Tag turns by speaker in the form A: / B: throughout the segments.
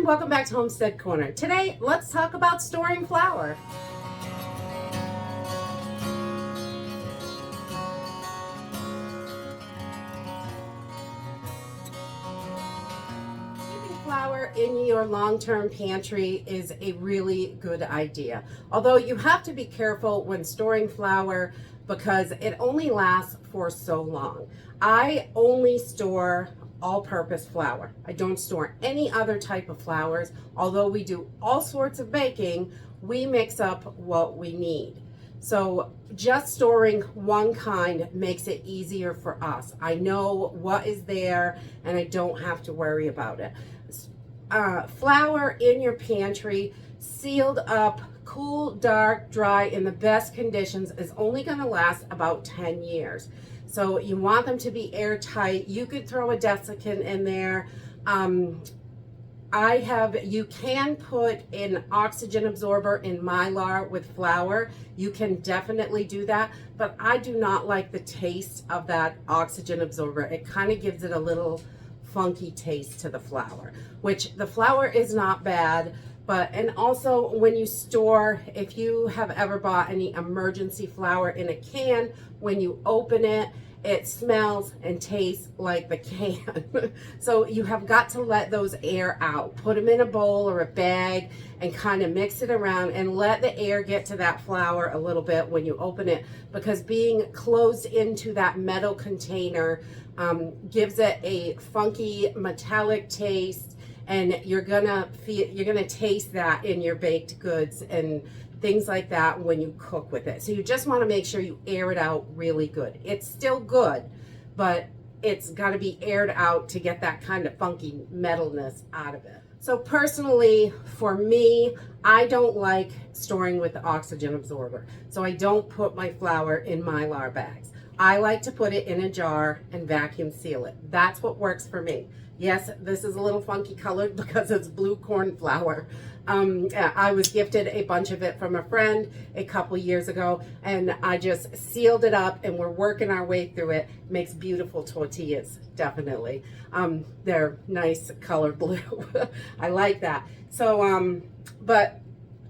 A: everyone, welcome back to Homestead Corner. Today, let's talk about storing flour. Keeping flour in your long-term pantry is a really good idea. Although you have to be careful when storing flour because it only lasts for so long. I only store all-purpose flour. I don't store any other type of flours. Although we do all sorts of baking, we mix up what we need. So just storing one kind makes it easier for us. I know what is there and I don't have to worry about it. Flour in your pantry, sealed up, cool, dark, dry, in the best conditions is only going to last about 10 years. So you want them to be airtight. You could throw a desiccant in there. You can put an oxygen absorber in Mylar with flour. You can definitely do that, but I do not like the taste of that oxygen absorber. It kind of gives it a little funky taste to the flour, which the flour is not bad. And also when you store, if you have ever bought any emergency flour in a can, when you open it, it smells and tastes like the can. So you have got to let those air out. Put them in a bowl or a bag and kind of mix it around and let the air get to that flour a little bit when you open it, because being closed into that metal container gives it a funky metallic taste, and you're gonna taste that in your baked goods and things like that when you cook with it. So you just want to make sure you air it out really good. It's still good, but it's got to be aired out to get that kind of funky metalness out of it. So personally, for me, I don't like storing with the oxygen absorber. So I don't put my flour in Mylar bags. I like to put it in a jar and vacuum seal it. That's what works for me. Yes, this is a little funky colored because it's blue corn flour. I was gifted a bunch of it from a friend a couple years ago, and I just sealed it up, and we're working our way through it. Makes beautiful tortillas, definitely. They're nice color blue. I like that. So, but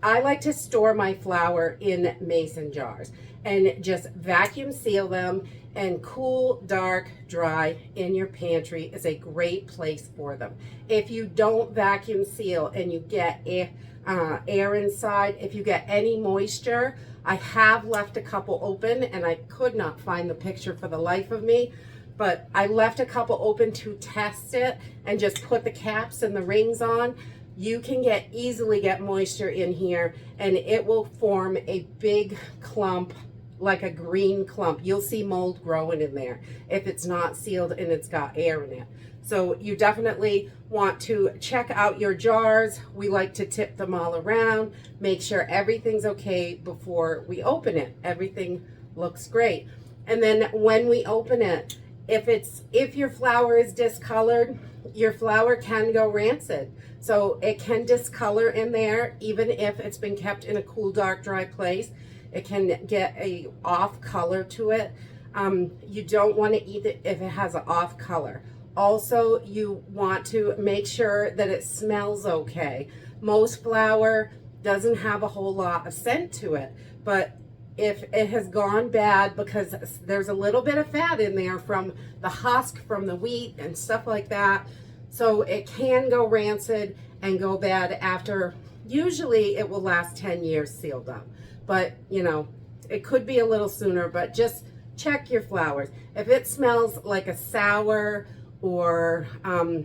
A: I like to store my flour in mason jars and just vacuum seal them, and cool, dark, dry in your pantry is a great place for them. If you don't vacuum seal and you get air inside, if you get any moisture, I have left a couple open, and I could not find the picture for the life of me, but I left a couple open to test it and just put the caps and the rings on. You can easily get moisture in here, and it will form a big clump, like a green clump. You'll see mold growing in there if it's not sealed and it's got air in it. So you definitely want to check out your jars. We like to tip them all around, make sure everything's okay before we open it. Everything looks great. And then when we open it, if your flour is discolored, your flour can go rancid. So it can discolor in there, even if it's been kept in a cool, dark, dry place. It can get a off color to it. You don't want to eat it if it has an off color. Also, you want to make sure that it smells okay. Most flour doesn't have a whole lot of scent to it, but if it has gone bad because there's a little bit of fat in there from the husk from the wheat and stuff like that, so it can go rancid and go bad after, usually it will last 10 years sealed up. But, you know, it could be a little sooner, but just check your flours. If it smells like a sour or, I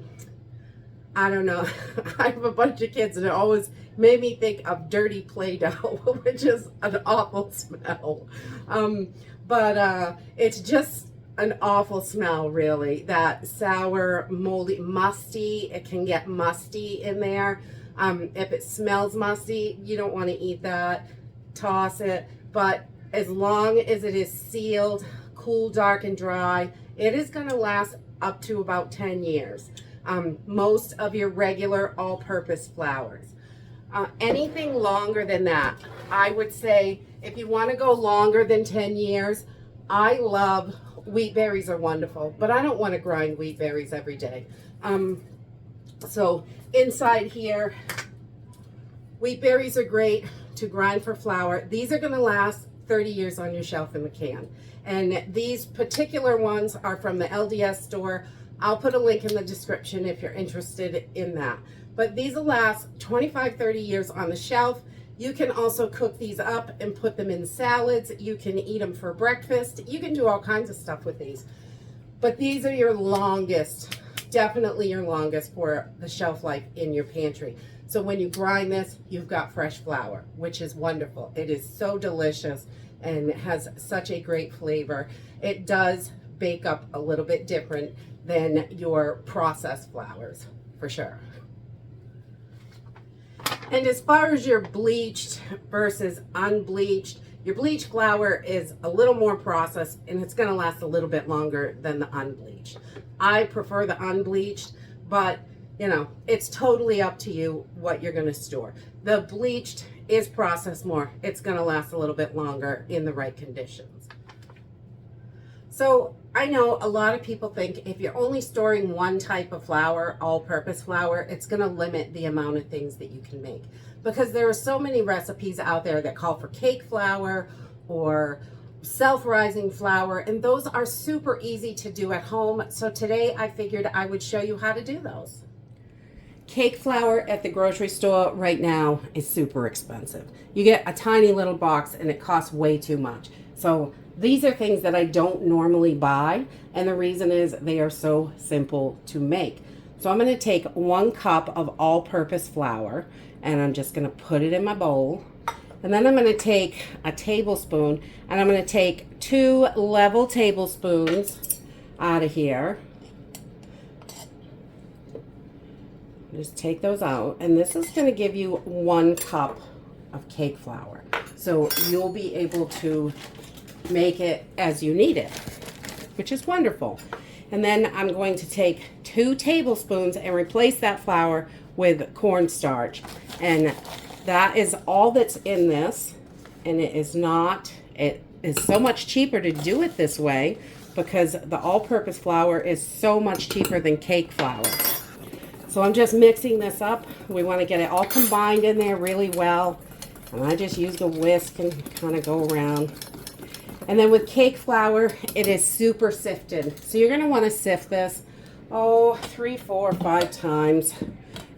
A: don't know, I have a bunch of kids and it always made me think of dirty Play-Doh, which is an awful smell. It's just an awful smell, really. That sour, moldy, musty, it can get musty in there. If it smells musty, you don't want to eat that. Toss it. But as long as it is sealed, cool, dark, and dry, it is going to last up to about 10 years. Most of your regular all-purpose flours. Anything longer than that, I would say if you want to go longer than 10 years, I love wheat berries are wonderful, but I don't want to grind wheat berries every day. So inside here, wheat berries are great to grind for flour. These are going to last 30 years on your shelf in the can. And these particular ones are from the LDS store. I'll put a link in the description if you're interested in that. But these will last 25, 30 years on the shelf. You can also cook these up and put them in salads. You can eat them for breakfast. You can do all kinds of stuff with these. But these are your longest, definitely your longest for the shelf life in your pantry. So when you grind this, you've got fresh flour, which is wonderful. It is so delicious and has such a great flavor. It does bake up a little bit different than your processed flours, for sure. And as far as your bleached versus unbleached, your bleached flour is a little more processed and it's going to last a little bit longer than the unbleached. I prefer the unbleached, but you know, it's totally up to you what you're going to store. The bleached is processed more. It's going to last a little bit longer in the right conditions. So I know a lot of people think if you're only storing one type of flour, all-purpose flour, it's going to limit the amount of things that you can make. Because there are so many recipes out there that call for cake flour or self-rising flour, and those are super easy to do at home. So today I figured I would show you how to do those. Cake flour at the grocery store right now is super expensive. You get a tiny little box and it costs way too much. So these are things that I don't normally buy, and the reason is they are so simple to make. So I'm going to take 1 cup of all-purpose flour and I'm just going to put it in my bowl. And then I'm going to take a tablespoon and I'm going to take 2 level tablespoons out of here. Just take those out, and this is going to give you 1 cup of cake flour. So you'll be able to make it as you need it, which is wonderful. And then I'm going to take 2 tablespoons and replace that flour with cornstarch. And that is all that's in this. And it is so much cheaper to do it this way because the all-purpose flour is so much cheaper than cake flour. So I'm just mixing this up. We want to get it all combined in there really well. And I just use the whisk and kind of go around. And then with cake flour, it is super sifted. So you're going to want to sift this, 3, 4, 5 times.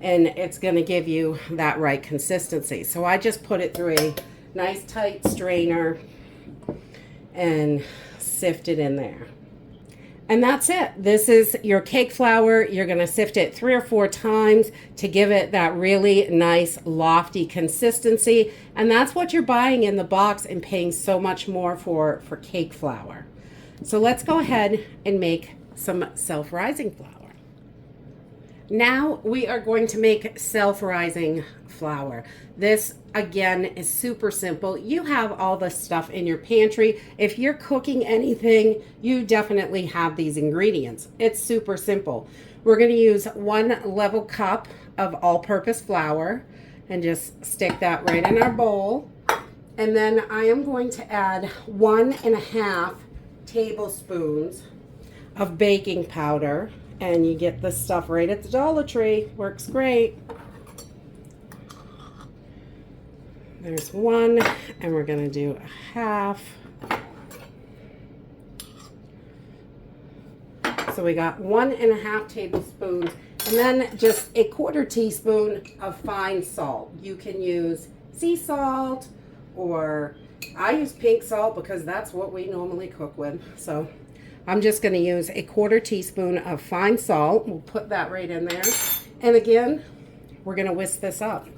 A: And it's going to give you that right consistency. So I just put it through a nice tight strainer and sift it in there. And that's it. This is your cake flour. You're going to sift it 3 or 4 times to give it that really nice, lofty consistency. And that's what you're buying in the box and paying so much more for cake flour. So let's go ahead and make some self-rising flour. Now we are going to make self-rising flour. This, again, is super simple. You have all the stuff in your pantry. If you're cooking anything, you definitely have these ingredients. It's super simple. We're going to use 1 level cup of all-purpose flour and just stick that right in our bowl. And then I am going to add 1.5 tablespoons of baking powder. And you get this stuff right at the Dollar Tree. Works great. There's 1, and we're going to do 1/2. So we got 1.5 tablespoons, and then just a 1/4 teaspoon of fine salt. You can use sea salt, or I use pink salt because that's what we normally cook with. So I'm just going to use a 1/4 teaspoon of fine salt. We'll put that right in there. And again, we're going to whisk this up.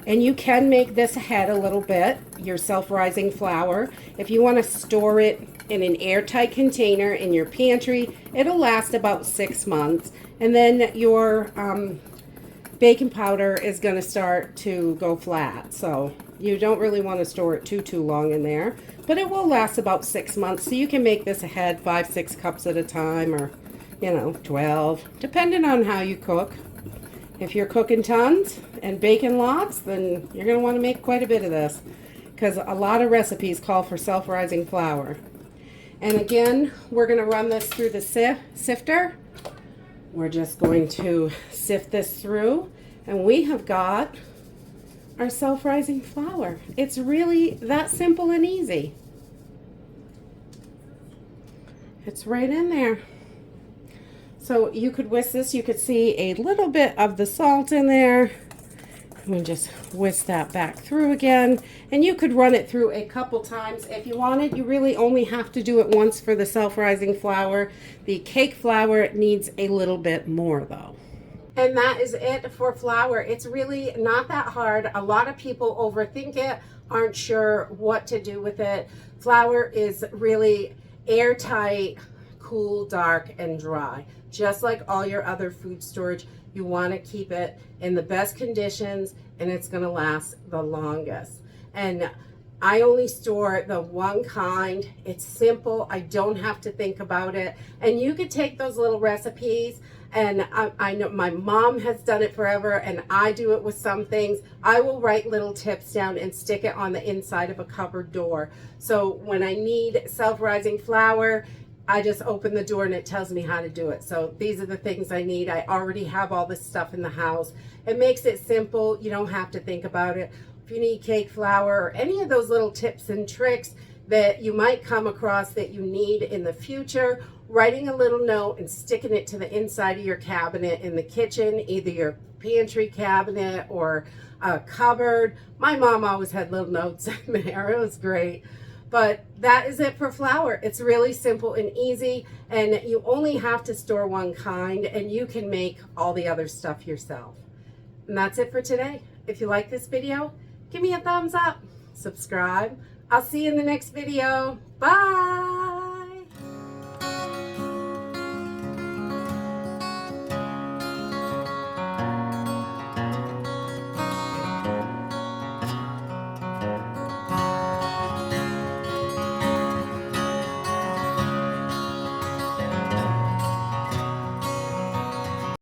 A: And you can make this ahead a little bit, your self-rising flour. If you want to store it in an airtight container in your pantry, it'll last about 6 months. And then your baking powder is going to start to go flat. So you don't really want to store it too long in there. But it will last about 6 months. So you can make this ahead 5, 6 cups at a time, or 12, depending on how you cook. If you're cooking tons and baking lots, then you're going to want to make quite a bit of this, because a lot of recipes call for self-rising flour. And again, we're going to run this through the sifter. We're just going to sift this through, and we have got our self-rising flour. It's really that simple and easy. It's right in there. So you could whisk this. You could see a little bit of the salt in there. We just whisk that back through again, and you could run it through a couple times if you wanted. You really only have to do it once for the self-rising flour. The cake flour needs a little bit more though. And that is it for flour. It's really not that hard. A lot of people overthink it, aren't sure what to do with it. Flour is really airtight, cool, dark, and dry. Just like all your other food storage, you want to keep it in the best conditions, and it's going to last the longest. And I only store the one kind. It's simple. I don't have to think about it. And you could take those little recipes, and I know my mom has done it forever, and I do it with some things. I will write little tips down and stick it on the inside of a cupboard door. So when I need self-rising flour, I just open the door and it tells me how to do it. So these are the things I need. I already have all this stuff in the house. It makes it simple. You don't have to think about it. If you need cake flour or any of those little tips and tricks that you might come across that you need in the future, writing a little note and sticking it to the inside of your cabinet in the kitchen, either your pantry cabinet or a cupboard. My mom always had little notes in there. It was great. But that is it for flour. It's really simple and easy, and you only have to store one kind, and you can make all the other stuff yourself. And that's it for today. If you like this video, give me a thumbs up, subscribe. I'll see you in the next video. Bye.